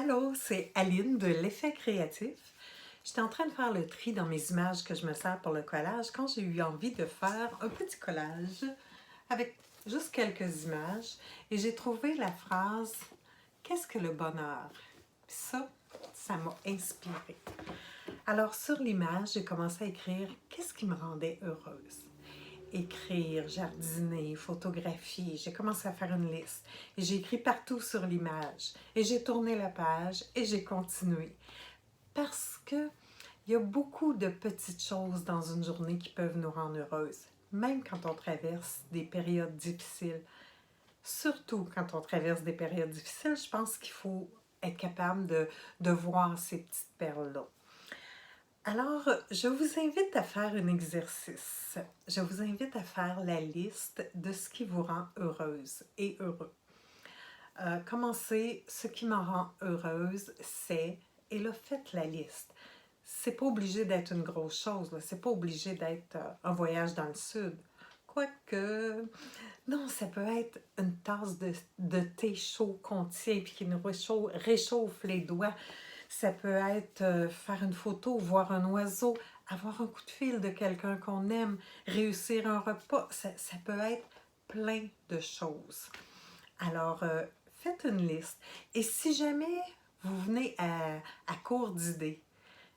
Allô, c'est Aline de l'Effet créatif. J'étais en train de faire le tri dans mes images que je me sers pour le collage quand j'ai eu envie de faire un petit collage avec juste quelques images et j'ai trouvé la phrase « Qu'est-ce que le bonheur? » Puis ça m'a inspirée. Alors sur l'image, j'ai commencé à écrire « Qu'est-ce qui me rendait heureuse? » Écrire, jardiner, photographier. J'ai commencé à faire une liste et j'ai écrit partout sur l'image et j'ai tourné la page et j'ai continué parce que il y a beaucoup de petites choses dans une journée qui peuvent nous rendre heureuses, même quand on traverse des périodes difficiles. Surtout quand on traverse des périodes difficiles, je pense qu'il faut être capable de voir ces petites perles-là. Alors, je vous invite à faire un exercice. Je vous invite à faire la liste de ce qui vous rend heureuse et heureux. Commencez, ce qui me rend heureuse, c'est, et là, faites la liste. C'est pas obligé d'être une grosse chose, c'est pas obligé d'être un voyage dans le sud. Quoique, non, ça peut être une tasse de thé chaud qu'on tient puis qui nous réchauffe les doigts. Ça peut être faire une photo, voir un oiseau, avoir un coup de fil de quelqu'un qu'on aime, réussir un repas. Ça peut être plein de choses. Alors, faites une liste. Et si jamais vous venez à court d'idées,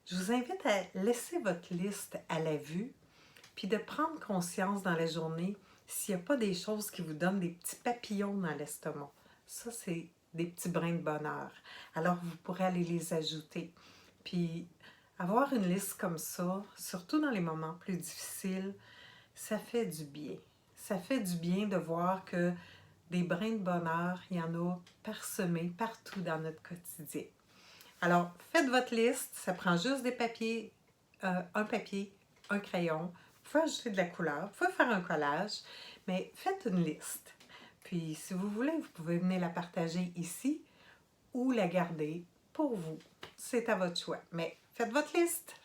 je vous invite à laisser votre liste à la vue, puis de prendre conscience dans la journée s'il n'y a pas des choses qui vous donnent des petits papillons dans l'estomac. Ça, c'est des petits brins de bonheur. Alors, vous pourrez aller les ajouter. Puis, avoir une liste comme ça, surtout dans les moments plus difficiles, ça fait du bien. Ça fait du bien de voir que des brins de bonheur, il y en a parsemés partout dans notre quotidien. Alors, faites votre liste. Ça prend juste des papiers, un papier, un crayon. Vous pouvez ajouter de la couleur, vous pouvez faire un collage, mais faites une liste. Puis, si vous voulez, vous pouvez venir la partager ici ou la garder pour vous. C'est à votre choix. Mais faites votre liste.